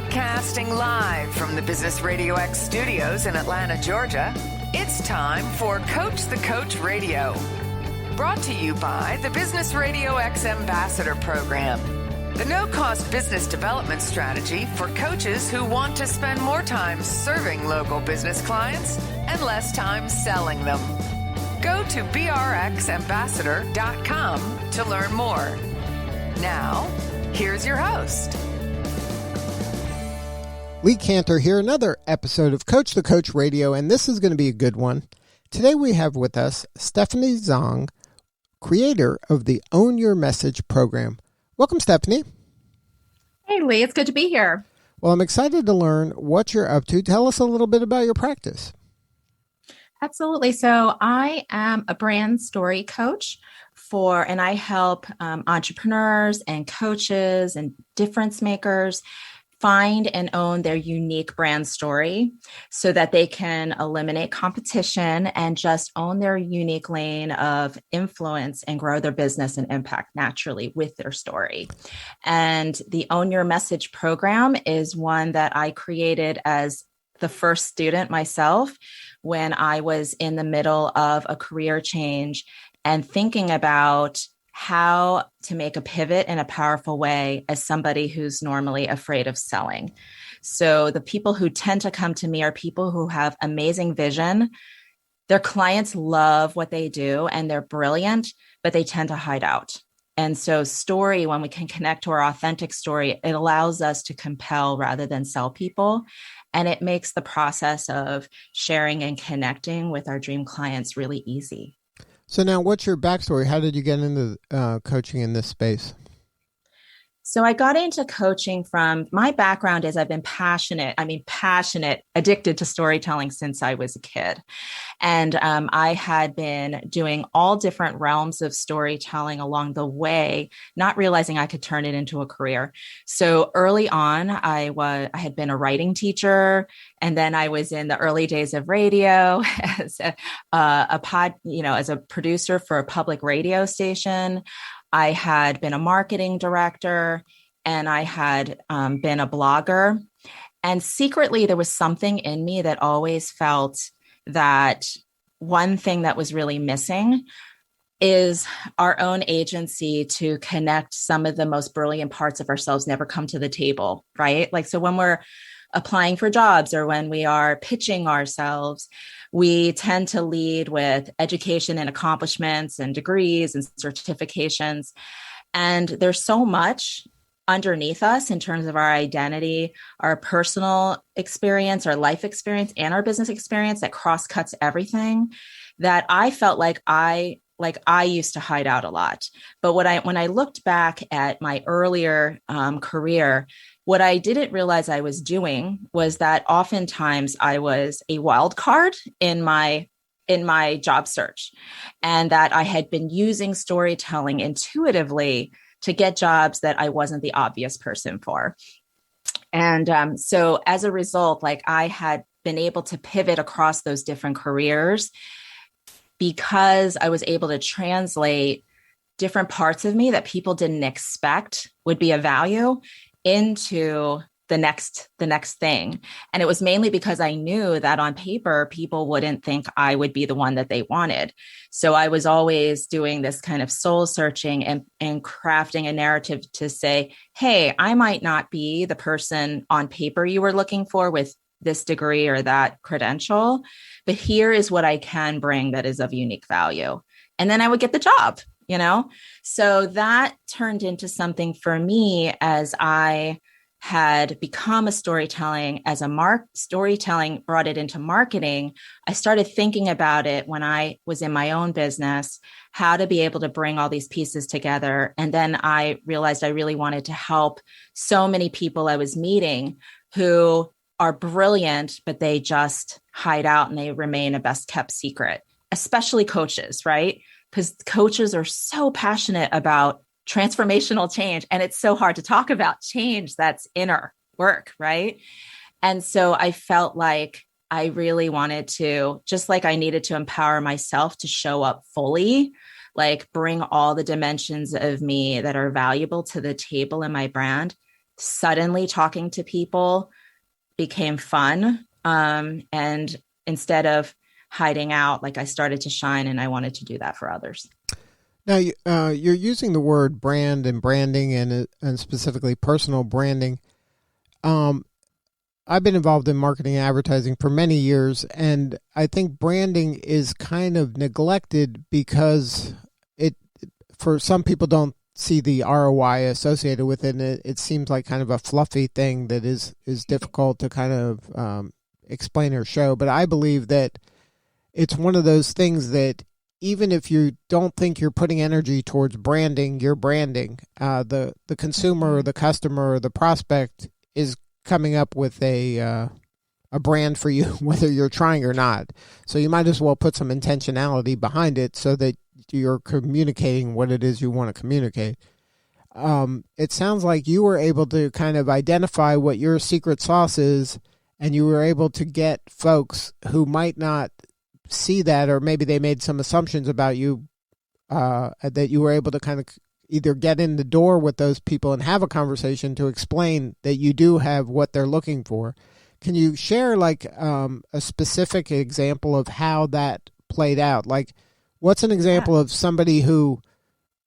Broadcasting live from the Business RadioX studios in Atlanta, Georgia, it's time for Coach the Coach Radio. Brought to you by the Business RadioX Ambassador Program, the no-cost business development strategy for coaches who want to spend more time serving local business clients and less time selling them. Go to brxambassador.com to learn more. Now, here's your host. Lee Cantor here, another episode of Coach the Coach Radio, and this is going to be a good one. Today we have with us Stephanie Zhong, creator of the Own Your Message program. Welcome, Stephanie. Hey, Lee. It's good to be here. Well, I'm excited to learn what you're up to. Tell us a little bit about your practice. Absolutely. So I am a brand story coach and I help entrepreneurs and coaches and difference makers find and own their unique brand story so that they can eliminate competition and just own their unique lane of influence and grow their business and impact naturally with their story. And the Own Your Message program is one that I created as the first student myself when I was in the middle of a career change and thinking about how to make a pivot in a powerful way as somebody who's normally afraid of selling. So the people who tend to come to me are people who have amazing vision. Their clients love what they do and they're brilliant, but they tend to hide out. And so story, when we can connect to our authentic story, it allows us to compel rather than sell people. And it makes the process of sharing and connecting with our dream clients really easy. So now what's your backstory? How did you get into coaching in this space? So I got into coaching from my background is I've been passionate, addicted to storytelling since I was a kid. And I had been doing all different realms of storytelling along the way, not realizing I could turn it into a career. So early on, I had been a writing teacher, and then I was in the early days of radio as as a producer for a public radio station. I had been a marketing director and I had been a blogger. And secretly, there was something in me that always felt that one thing that was really missing is our own agency to connect some of the most brilliant parts of ourselves never come to the table, right? Like, so when we're applying for jobs or when we are pitching ourselves, we tend to lead with education and accomplishments and degrees and certifications. And there's so much underneath us in terms of our identity, our personal experience, our life experience, and our business experience that cross-cuts everything that I felt like I used to hide out a lot. But when I looked back at my earlier career, what I didn't realize I was doing was that oftentimes I was a wild card in my job search, and that I had been using storytelling intuitively to get jobs that I wasn't the obvious person for. And so as a result, I had been able to pivot across those different careers because I was able to translate different parts of me that people didn't expect would be of value into the next thing. And it was mainly because I knew that on paper, people wouldn't think I would be the one that they wanted. So I was always doing this kind of soul searching and crafting a narrative to say, hey, I might not be the person on paper you were looking for with this degree or that credential, but here is what I can bring that is of unique value. And then I would get the job. So that turned into something for me as I had become a storytelling brought it into marketing. I started thinking about it when I was in my own business, how to be able to bring all these pieces together. And then I realized I really wanted to help so many people I was meeting who are brilliant, but they just hide out and they remain a best kept secret, especially coaches, right? Because coaches are so passionate about transformational change. And it's so hard to talk about change that's inner work, right? And so I felt like I really wanted to, just like I needed to empower myself to show up fully, bring all the dimensions of me that are valuable to the table in my brand. suddenly talking to people became fun. And instead of hiding out, like I started to shine, and I wanted to do that for others. Now, you're using the word brand and branding and specifically personal branding. I've been involved in marketing and advertising for many years, and I think branding is kind of neglected because for some people don't see the ROI associated with it. And it seems like kind of a fluffy thing that is difficult to kind of explain or show. But I believe that it's one of those things that even if you don't think you're putting energy towards branding, you're branding. The consumer or the customer or the prospect is coming up with a brand for you, whether you're trying or not. So you might as well put some intentionality behind it so that you're communicating what it is you want to communicate. It sounds like you were able to kind of identify what your secret sauce is, and you were able to get folks who might not see that, or maybe they made some assumptions about you, that you were able to kind of either get in the door with those people and have a conversation to explain that you do have what they're looking for. Can you share like a specific example of how that played out? Like, what's an example of somebody who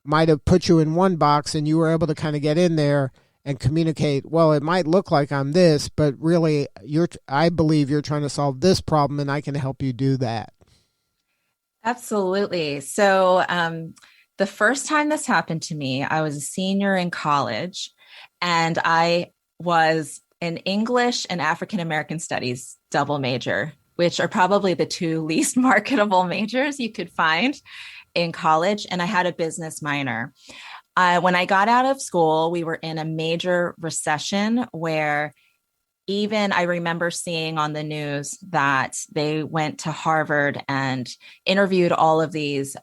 might have put you in one box and you were able to kind of get in there and communicate, well, it might look like I'm this, but really I believe you're trying to solve this problem and I can help you do that. Absolutely. So the first time this happened to me, I was a senior in college, and I was an English and African American Studies double major, which are probably the two least marketable majors you could find in college. And I had a business minor. When I got out of school, we were in a major recession where even I remember seeing on the news that they went to Harvard and interviewed all of these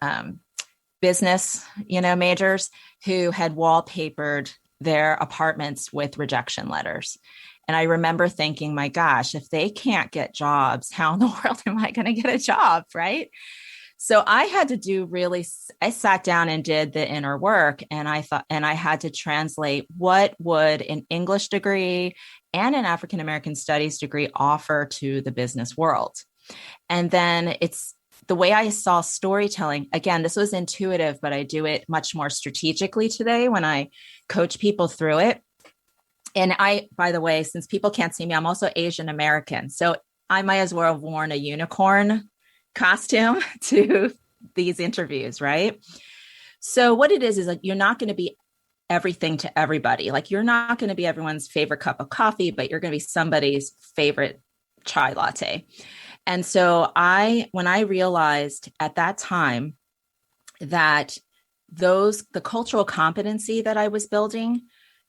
business, majors who had wallpapered their apartments with rejection letters. And I remember thinking, my gosh, if they can't get jobs, how in the world am I going to get a job, right? So I had to I sat down and did the inner work, and I had to translate what would an English degree and an African American Studies degree offer to the business world. And then it's the way I saw storytelling. Again, this was intuitive, but I do it much more strategically today when I coach people through it. And by the way, since people can't see me, I'm also Asian American. So I might as well have worn a unicorn costume to these interviews, right? So what it is like, you're not going to be everything to everybody. Like, you're not going to be everyone's favorite cup of coffee, but you're going to be somebody's favorite chai latte. And so when I realized at that time that the cultural competency that I was building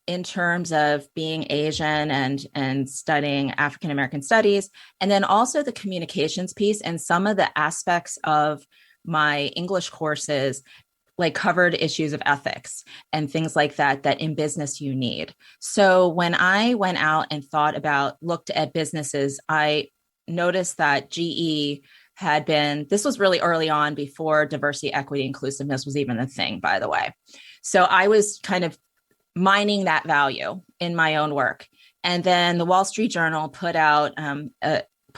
in terms of being Asian and studying African American studies, and then also the communications piece and some of the aspects of my English courses, like covered issues of ethics and things like that in business you need. So when I went out and looked at businesses, I noticed that GE this was really early on, before diversity, equity, inclusiveness was even a thing, by the way. So I was kind of mining that value in my own work. And then the Wall Street Journal put out an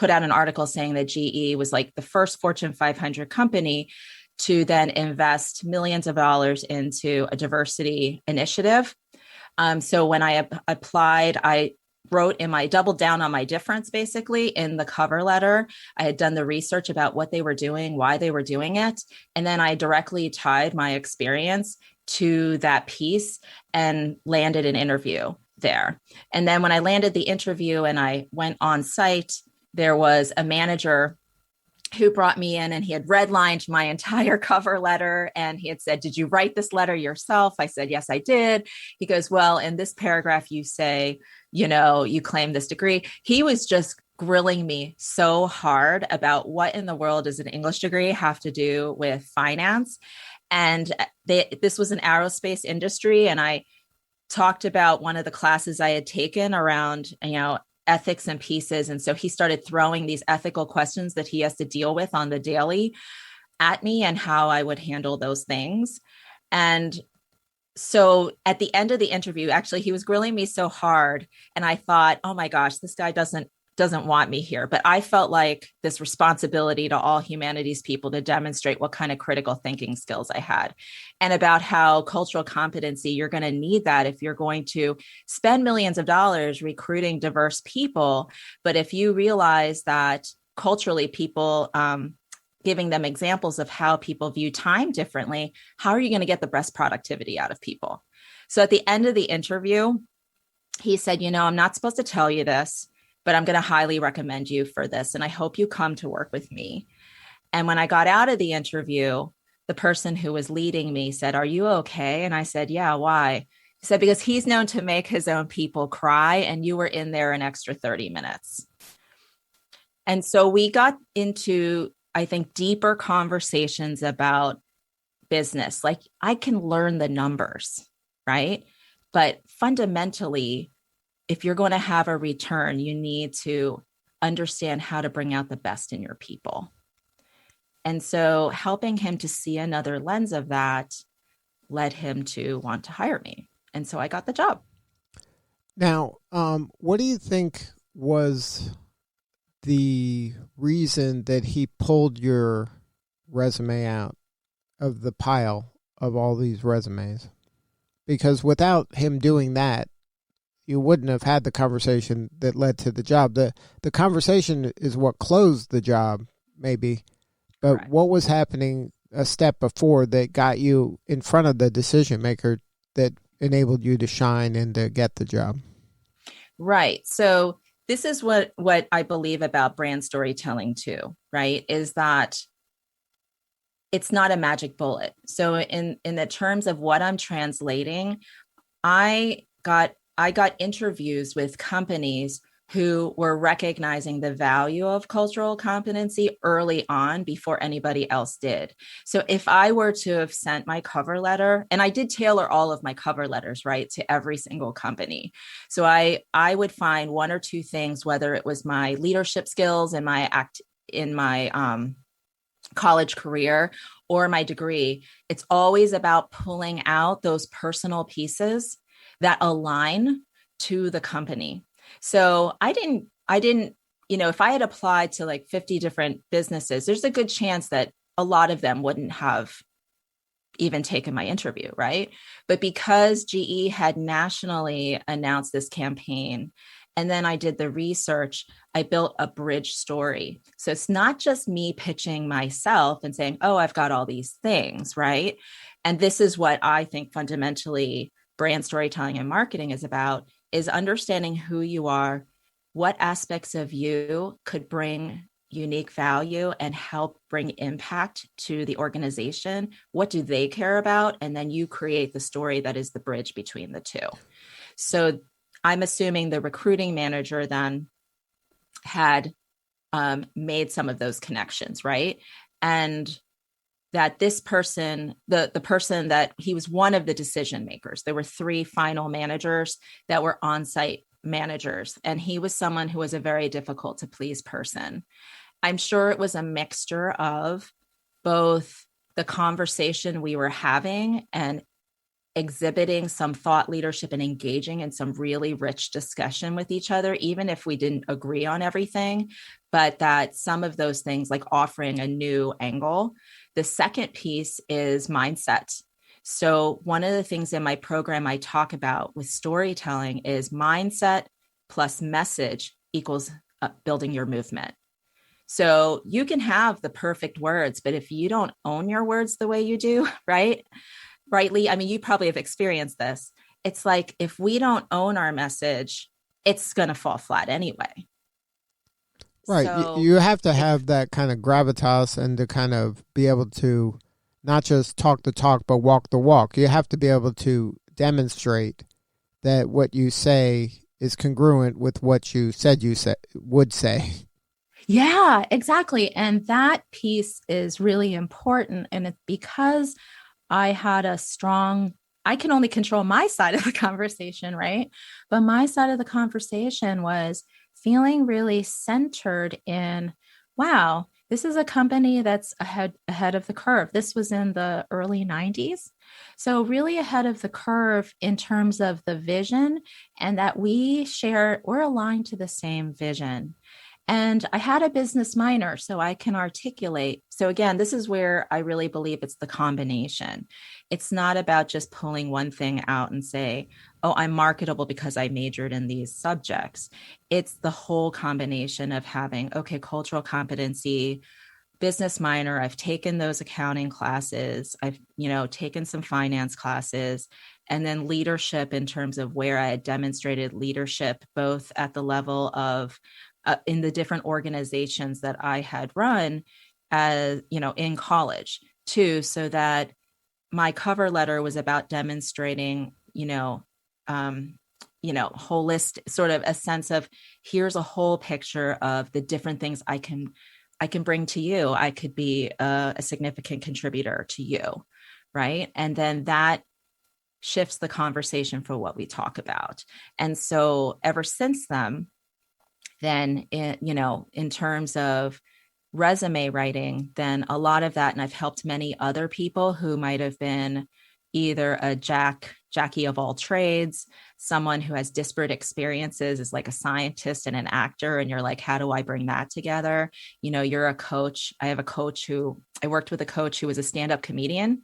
article saying that GE was like the first Fortune 500 company to then invest millions of dollars into a diversity initiative. So when I applied, I doubled down on my difference, basically, in the cover letter. I had done the research about what they were doing, why they were doing it. And then I directly tied my experience to that piece and landed an interview there. And then when I landed the interview and I went on site, there was a manager who brought me in, and he had redlined my entire cover letter. And he had said, "Did you write this letter yourself?" I said, "Yes, I did." He goes, "Well, in this paragraph, you say, you claim this degree." He was just grilling me so hard about what in the world does an English degree have to do with finance. And this was an aerospace industry. And I talked about one of the classes I had taken around, ethics and pieces. And so he started throwing these ethical questions that he has to deal with on the daily at me, and how I would handle those things. And So at the end of the interview, actually, he was grilling me so hard, and I thought, oh my gosh, this guy doesn't want me here. But I felt like this responsibility to all humanities people to demonstrate what kind of critical thinking skills I had, and about how cultural competency, you're going to need that if you're going to spend millions of dollars recruiting diverse people. But if you realize that culturally people, giving them examples of how people view time differently, how are you going to get the best productivity out of people? So at the end of the interview, he said, I'm not supposed to tell you this, but I'm going to highly recommend you for this. And I hope you come to work with me. And when I got out of the interview, the person who was leading me said, are you okay? And I said, yeah, why? He said, because he's known to make his own people cry, and you were in there an extra 30 minutes. And so we got into, I think, deeper conversations about business. Like, I can learn the numbers, right? But fundamentally, if you're going to have a return, you need to understand how to bring out the best in your people. And so helping him to see another lens of that led him to want to hire me. And so I got the job. Now, what do you think was the reason that he pulled your resume out of the pile of all these resumes? Because without him doing that, you wouldn't have had the conversation that led to the job. The conversation is what closed the job, maybe. But Correct. What was happening a step before that got you in front of the decision maker that enabled you to shine and to get the job? Right. So this is what I believe about brand storytelling too, right? Is that it's not a magic bullet. So in the terms of what I'm translating, I got interviews with companies who were recognizing the value of cultural competency early on before anybody else did. So if I were to have sent my cover letter, and I did tailor all of my cover letters, right, to every single company. So I would find one or two things, whether it was my leadership skills and my college career or my degree. It's always about pulling out those personal pieces that align to the company. So I didn't, if I had applied to like 50 different businesses, there's a good chance that a lot of them wouldn't have even taken my interview, right? But because GE had nationally announced this campaign, and then I did the research, I built a bridge story. So it's not just me pitching myself and saying, oh, I've got all these things, right? And this is what I think fundamentally brand storytelling and marketing is about, is understanding who you are, what aspects of you could bring unique value and help bring impact to the organization. What do they care about? And then you create the story that is the bridge between the two. So I'm assuming the recruiting manager then had made some of those connections, right? And that this person, the person that he was one of the decision makers. There were 3 final managers that were on-site managers, and he was someone who was a very difficult to please person. I'm sure it was a mixture of both the conversation we were having and exhibiting some thought leadership and engaging in some really rich discussion with each other, even if we didn't agree on everything, but that some of those things, like offering a new angle. The second piece is mindset. So one of the things in my program I talk about with storytelling is mindset plus message equals building your movement. So you can have the perfect words, but if you don't own your words the way you do, rightly, I mean, you probably have experienced this. It's like, if we don't own our message, it's going to fall flat anyway. Right. So you have to have that kind of gravitas and to kind of be able to not just talk the talk, but walk the walk. You have to be able to demonstrate that what you say is congruent with what you said would say. Yeah, exactly. And that piece is really important. And it's because I had I can only control my side of the conversation, right? But my side of the conversation was feeling really centered in, wow, This is a company that's ahead of the curve. This was in the early 90s. So really ahead of the curve in terms of the vision, and that we're aligned to the same vision. And I had a business minor, so I can articulate. So again, this is where I really believe it's the combination. It's not about just pulling one thing out and say, oh, I'm marketable because I majored in these subjects. It's the whole combination of having, okay, cultural competency, business minor. I've taken those accounting classes. I've, taken some finance classes, and then leadership in terms of where I had demonstrated leadership, both at the level of in the different organizations that I had run as, in college too, so that my cover letter was about demonstrating, holistic, sort of a sense of, here's a whole picture of the different things I can bring to you. I could be a significant contributor to you, right? And then that shifts the conversation for what we talk about. And so ever since then, in terms of resume writing, then a lot of that, and I've helped many other people who might have been either a Jackie of all trades, someone who has disparate experiences, is like a scientist and an actor, and you're like, how do I bring that together? You're a coach. I worked with a coach who was a stand-up comedian,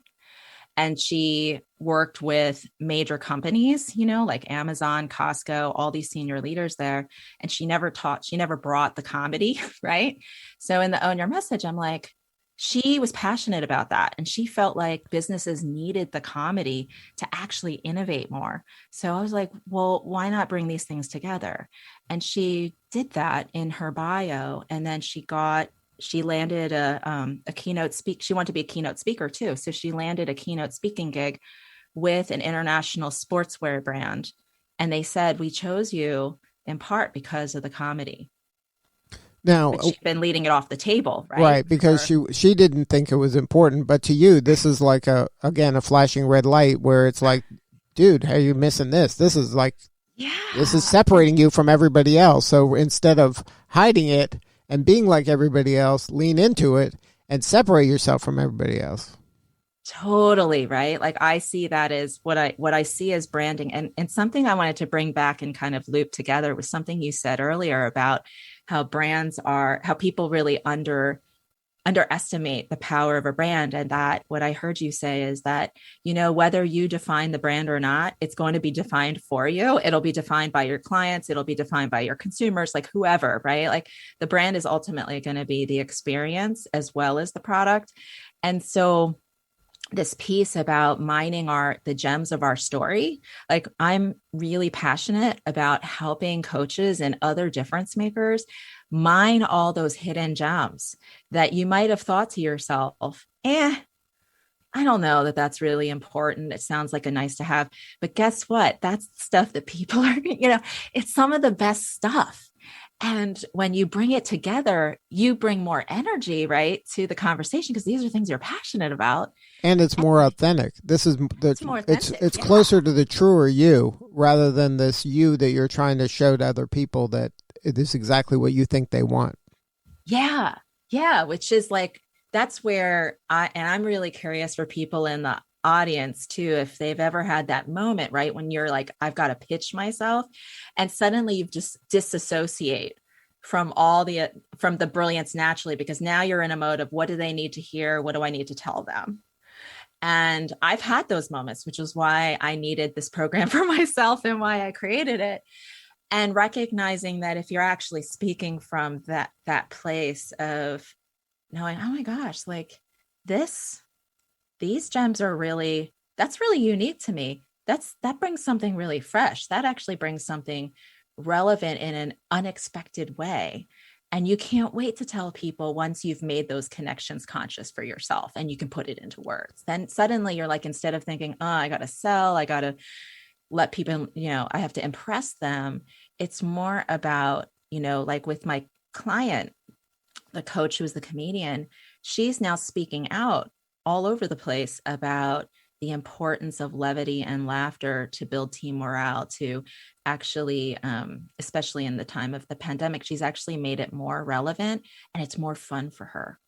and she worked with major companies, like Amazon, Costco, all these senior leaders there. And she never brought the comedy, right? So in the Own Your Message, I'm like, she was passionate about that. And she felt like businesses needed the comedy to actually innovate more. So I was like, well, why not bring these things together? And she did that in her bio. And then she landed a keynote speak. She wanted to be a keynote speaker too. So she landed a keynote speaking gig with an international sportswear brand. And they said, we chose you in part because of the comedy. Now, but she's been leading it off the table, right? Right, because she didn't think it was important. But to you, this is like a flashing red light where it's like, dude, how are you missing this? This is like, this is separating you from everybody else. So instead of hiding it and being like everybody else, lean into it and separate yourself from everybody else. Totally, right? Like I see that as what I see as branding, and something I wanted to bring back and kind of loop together was something you said earlier about how people really underestimate the power of a brand. And that what I heard you say is that, whether you define the brand or not, it's going to be defined for you. It'll be defined by your clients. It'll be defined by your consumers, like whoever, right? Like the brand is ultimately going to be the experience as well as the product. And so this piece about mining the gems of our story, like I'm really passionate about helping coaches and other difference makers mine all those hidden gems that you might have thought to yourself, I don't know that that's really important. It sounds like a nice to have, but guess what? That's stuff that people are, it's some of the best stuff. And when you bring it together, you bring more energy, right, to the conversation, because these are things you're passionate about. And it's more authentic. This is it's closer to the truer you, rather than this you that you're trying to show to other people that it is exactly what you think they want. Yeah. Yeah. Which is like, that's where I'm really curious for people in the audience too, if they've ever had that moment, right, when you're like, I've got to pitch myself, and suddenly you just disassociate from the brilliance naturally, because now you're in a mode of, what do they need to hear? What do I need to tell them? And I've had those moments, which is why I needed this program for myself and why I created it. And recognizing that if you're actually speaking from that place of knowing, oh my gosh, like these gems that's really unique to me. That brings something really fresh. That actually brings something relevant in an unexpected way. And you can't wait to tell people once you've made those connections conscious for yourself and you can put it into words. Then suddenly you're like, instead of thinking, oh, I got to sell, I got to let people, I have to impress them. It's more about, like with my client, the coach who was the comedian, she's now speaking out all over the place about the importance of levity and laughter to build team morale, to actually, especially in the time of the pandemic, she's actually made it more relevant and it's more fun for her.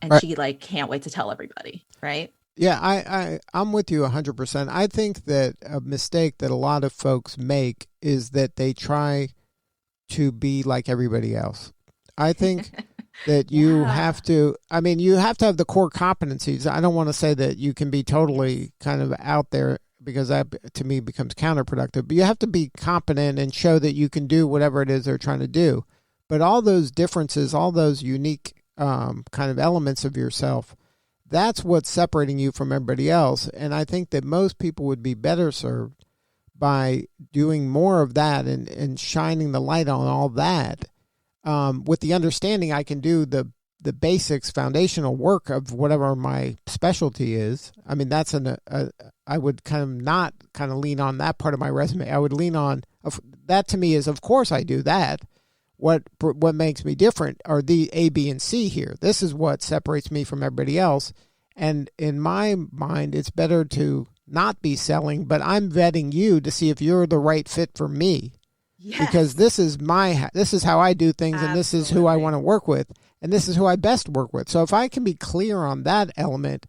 And Right. she like can't wait to tell everybody, right? Yeah, I'm with you 100%. I think that a mistake that a lot of folks make is that they try to be like everybody else. I think that you have Yeah. to, I mean, you have to have the core competencies. I don't want to say that you can be totally kind of out there, because that to me becomes counterproductive, but you have to be competent and show that you can do whatever it is they're trying to do. But all those differences, all those unique kind of elements of yourself, that's what's separating you from everybody else. And I think that most people would be better served by doing more of that and shining the light on all that, with the understanding I can do the basics, foundational work of whatever my specialty is. I mean, that's I would kind of not kind of lean on that part of my resume. I would lean on that. To me is, of course I do that. What makes me different are the A, B, and C here. This is what separates me from everybody else. And in my mind, it's better to not be selling, but I'm vetting you to see if you're the right fit for me. Yes. Because this is how I do things, and this is who I want to work with, and this is who I best work with. So if I can be clear on that element,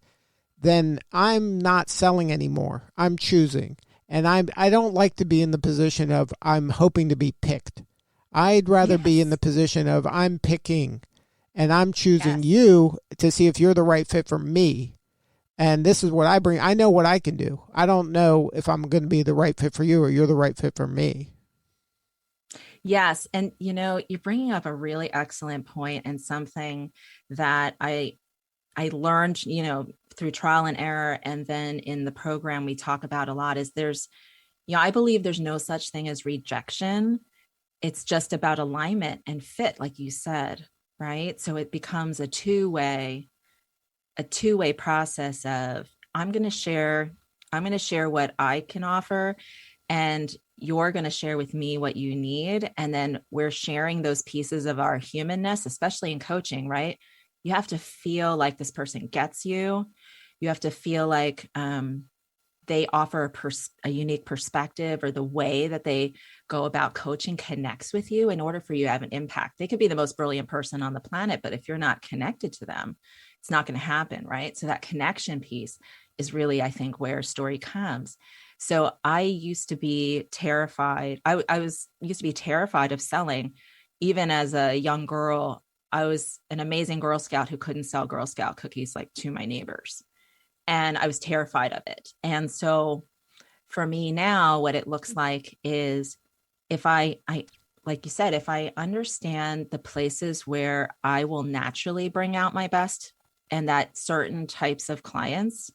then I'm not selling anymore. I'm choosing. And I don't like to be in the position of I'm hoping to be picked. I'd rather be in the position of I'm picking, and I'm choosing you to see if you're the right fit for me. And this is what I bring. I know what I can do. I don't know if I'm going to be the right fit for you or you're the right fit for me. Yes. And, you're bringing up a really excellent point, and something that I learned, through trial and error. And then in the program, we talk about a lot is I believe there's no such thing as rejection. It's just about alignment and fit, like you said, right? So it becomes a two-way process of I'm going to share what I can offer, and you're going to share with me what you need. And then we're sharing those pieces of our humanness, especially in coaching, right? You have to feel like this person gets you. You have to feel like they offer a unique perspective, or the way that they go about coaching connects with you in order for you to have an impact. They could be the most brilliant person on the planet, but if you're not connected to them, it's not going to happen, right? So that connection piece is really, I think, where story comes. So I used to be terrified. Used to be terrified of selling. Even as a young girl, I was an amazing Girl Scout who couldn't sell Girl Scout cookies like to my neighbors. And I was terrified of it. And so for me now, what it looks like is if I like you said, if I understand the places where I will naturally bring out my best, and that certain types of clients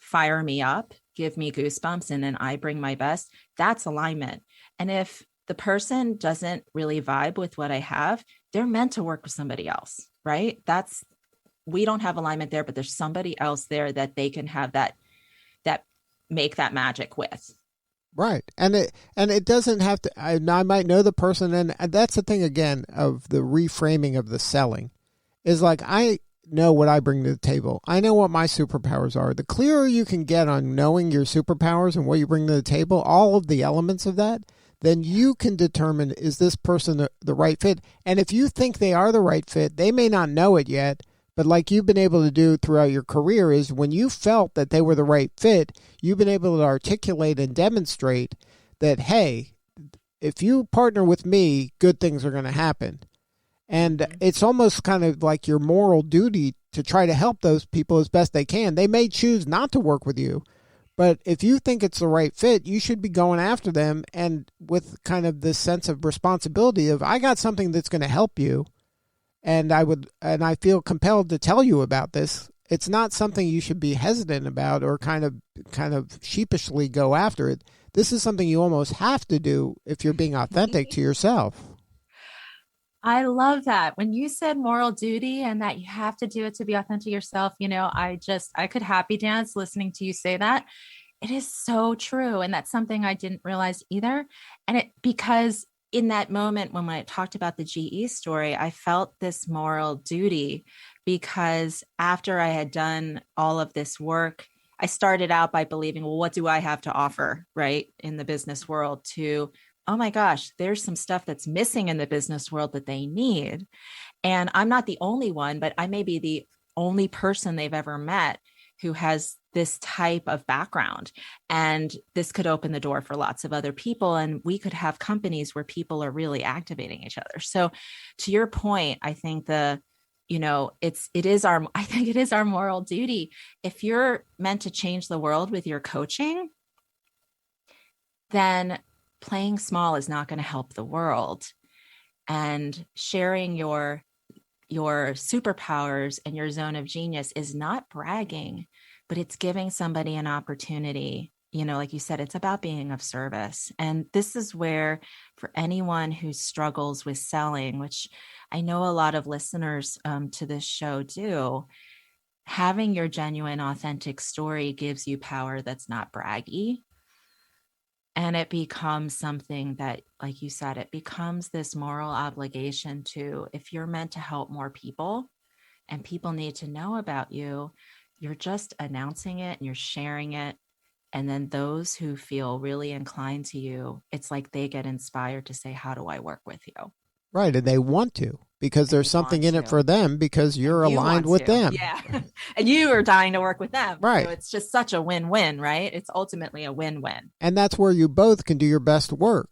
fire me up, give me goosebumps, and then I bring my best, that's alignment. And if the person doesn't really vibe with what I have, they're meant to work with somebody else, right? We don't have alignment there, but there's somebody else there that they can have that make that magic with. Right. And it doesn't have to, I might know the person. And that's the thing again of the reframing of the selling is like, I know what I bring to the table. I know what my superpowers are. The clearer you can get on knowing your superpowers and what you bring to the table, all of the elements of that, then you can determine, is this person the right fit? And if you think they are the right fit, they may not know it yet, but like you've been able to do throughout your career is when you felt that they were the right fit, you've been able to articulate and demonstrate that, hey, if you partner with me, good things are going to happen. And it's almost kind of like your moral duty to try to help those people as best they can. They may choose not to work with you, but if you think it's the right fit, you should be going after them, and with kind of this sense of responsibility of, I got something that's going to help you, and I feel compelled to tell you about this. It's not something you should be hesitant about or kind of sheepishly go after it. This is something you almost have to do if you're being authentic to yourself. I love that. When you said moral duty and that you have to do it to be authentic to yourself, I could happy dance listening to you say that. It is so true. And that's something I didn't realize either. And because in that moment, when I talked about the GE story, I felt this moral duty because after I had done all of this work I started out by believing, well, what do I have to offer, right, in the business world, to, oh my gosh, there's some stuff that's missing in the business world that they need. And I'm not the only one, but I may be the only person they've ever met who has this type of background. And this could open the door for lots of other people. And we could have companies where people are really activating each other. So to your point, I think I think it is our moral duty. If you're meant to change the world with your coaching, then playing small is not going to help the world. And sharing your superpowers and your zone of genius is not bragging, but it's giving somebody an opportunity. Like you said, it's about being of service. And this is where, for anyone who struggles with selling, which I know a lot of listeners to this show do, having your genuine, authentic story gives you power that's not braggy. And it becomes something that, like you said, it becomes this moral obligation to, if you're meant to help more people and people need to know about you, you're just announcing it and you're sharing it. And then those who feel really inclined to you, it's like they get inspired to say, how do I work with you? Right. And they want to, because there's something in it for them, because you're aligned with them. Yeah. And you are dying to work with them. Right. So it's just such a win-win, right? It's ultimately a win-win. And that's where you both can do your best work.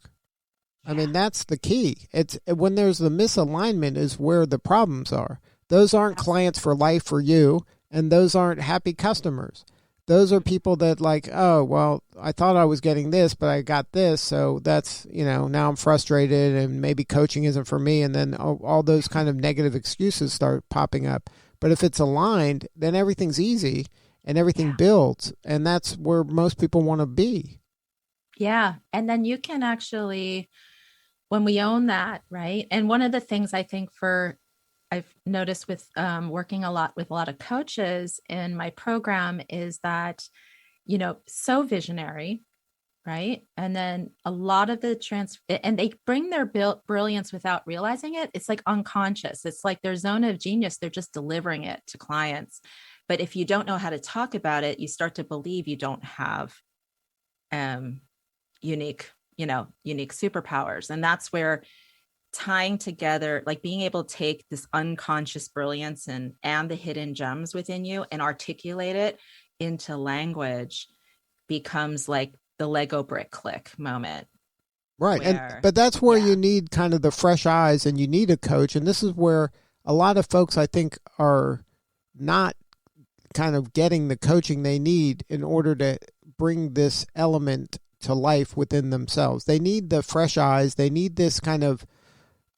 I mean, that's the key. It's when there's the misalignment is where the problems are. Those aren't clients for life for you, and those aren't happy customers. Those are people that like, oh, well, I thought I was getting this, but I got this. So that's, now I'm frustrated and maybe coaching isn't for me. And then all those kind of negative excuses start popping up. But if it's aligned, then everything's easy and everything builds. And that's where most people want to be. Yeah. And then you can actually, when we own that, right? And one of the things I think I've noticed with working a lot with a lot of coaches in my program is that, so visionary, right? And then a lot of and they bring their brilliance without realizing it. It's like unconscious. It's like their zone of genius. They're just delivering it to clients. But if you don't know how to talk about it, you start to believe you don't have unique superpowers. And that's where tying together, like being able to take this unconscious brilliance and the hidden gems within you and articulate it into language, becomes like the Lego brick click moment. Right. But that's where you need kind of the fresh eyes, and you need a coach. And this is where a lot of folks, I think, are not kind of getting the coaching they need in order to bring this element to life within themselves. They need the fresh eyes. They need this kind of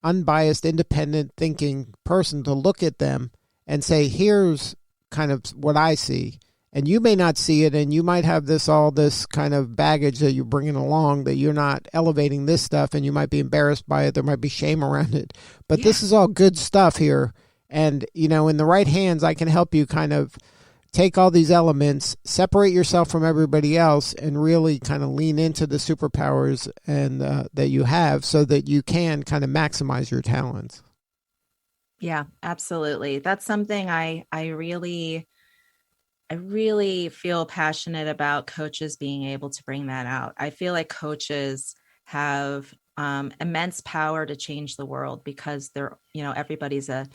unbiased, independent thinking person to look at them and say, here's kind of what I see. And you may not see it, and you might have all this kind of baggage that you're bringing along, that you're not elevating this stuff, and you might be embarrassed by it. There might be shame around it. But this is all good stuff here. And, in the right hands, I can help you kind of take all these elements, separate yourself from everybody else, and really kind of lean into the superpowers and that you have, so that you can kind of maximize your talents. Yeah, absolutely. That's something I really feel passionate about, coaches being able to bring that out. I feel like coaches have immense power to change the world, because they're, everybody's a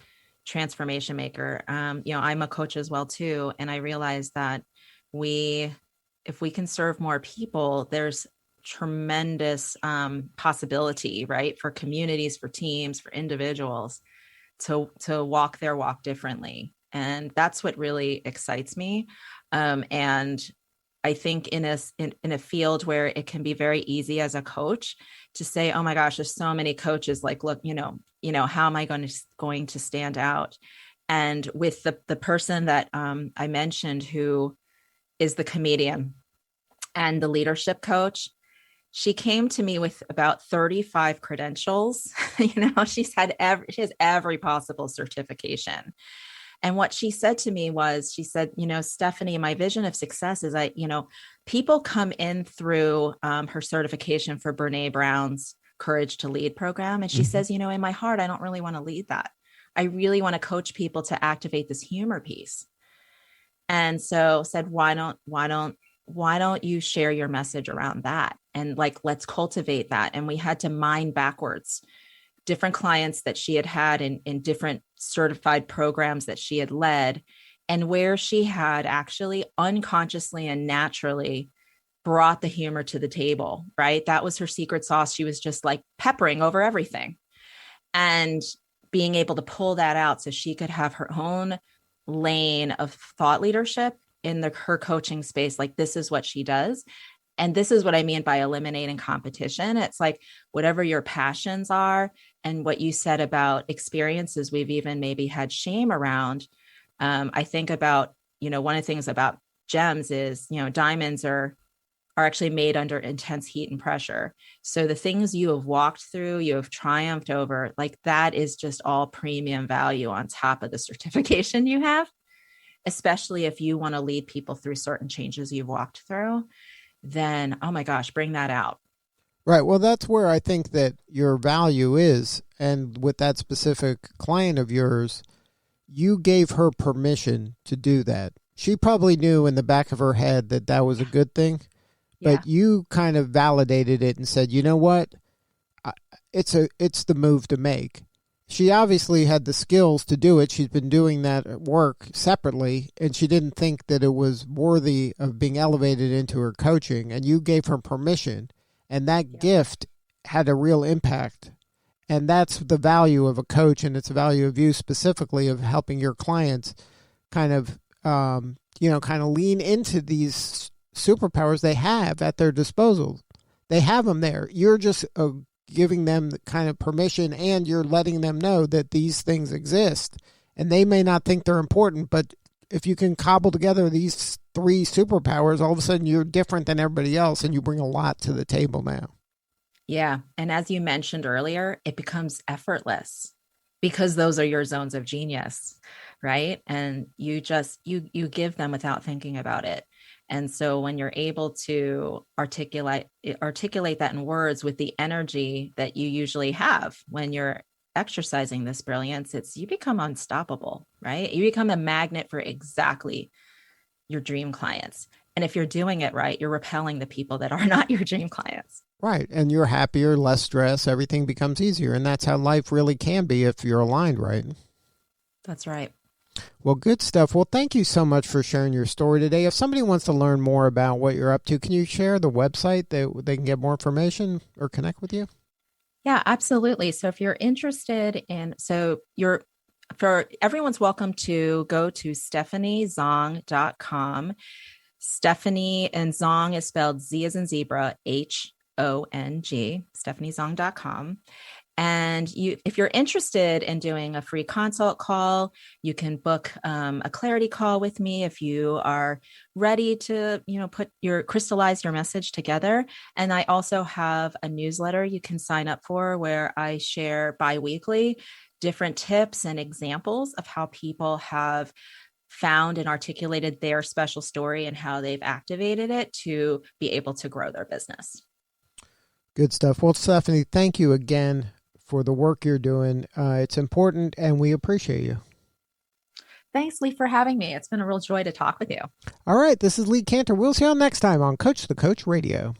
transformation maker. I'm a coach as well too. And I realize that if we can serve more people, there's tremendous possibility, right? For communities, for teams, for individuals to walk their walk differently. And that's what really excites me. And I think in a field where it can be very easy as a coach to say, oh my gosh, there's so many coaches, like, look, how am I going to stand out? And with the person that I mentioned, who is the comedian and the leadership coach, she came to me with about 35 credentials. She has every possible certification. And what she said to me was, she said, Stephanie, my vision of success is people come in through her certification for Brene Brown's Courage to Lead program. And she says, in my heart, I don't really want to lead that. I really want to coach people to activate this humor piece. And so said, why don't you share your message around that? And like, let's cultivate that. And we had to mine backwards different clients that she had in different certified programs that she had led, and where she had actually unconsciously and naturally brought the humor to the table, right? That was her secret sauce. She was just like peppering over everything and being able to pull that out so she could have her own lane of thought leadership in her coaching space. Like, this is what she does. And this is what I mean by eliminating competition. It's like whatever your passions are, and what you said about experiences we've even maybe had shame around. I think about, one of the things about gems is, diamonds are actually made under intense heat and pressure. So the things you have walked through, you have triumphed over, like that is just all premium value on top of the certification you have, especially if you want to lead people through certain changes you've walked through. Then, oh my gosh, bring that out. Right. Well, that's where I think that your value is. And with that specific client of yours, you gave her permission to do that. She probably knew in the back of her head that that was a good thing, but you kind of validated it and said, you know what? It's the move to make. She obviously had the skills to do it. She's been doing that work separately, and she didn't think that it was worthy of being elevated into her coaching, and you gave her permission, and that gift had a real impact. And that's the value of a coach, and it's the value of you specifically of helping your clients kind of, lean into these superpowers they have at their disposal. They have them there. You're just giving them the kind of permission, and you're letting them know that these things exist, and they may not think they're important, but if you can cobble together these 3 superpowers, all of a sudden you're different than everybody else, and you bring a lot to the table now. Yeah. And as you mentioned earlier, it becomes effortless because those are your zones of genius, right? And you give them without thinking about it. And so when you're able to articulate that in words with the energy that you usually have when you're exercising this brilliance, you become unstoppable, right? You become a magnet for exactly your dream clients. And if you're doing it right, you're repelling the people that are not your dream clients. Right. And you're happier, less stress, everything becomes easier. And that's how life really can be if you're aligned right. That's right. Well, good stuff. Well, thank you so much for sharing your story today. If somebody wants to learn more about what you're up to, can you share the website that they can get more information or connect with you? Yeah, absolutely. So if you're interested everyone's welcome to go to stephaniezhong.com. Stephanie, and Zhong is spelled Z as in zebra, HONG, stephaniezhong.com. And if you're interested in doing a free consult call, you can book a clarity call with me if you are ready to, crystallize your message together. And I also have a newsletter you can sign up for where I share biweekly different tips and examples of how people have found and articulated their special story and how they've activated it to be able to grow their business. Good stuff. Well, Stephanie, thank you again for the work you're doing. It's important, and we appreciate you. Thanks, Lee, for having me. It's been a real joy to talk with you. All right. This is Lee Cantor. We'll see you all next time on Coach the Coach Radio.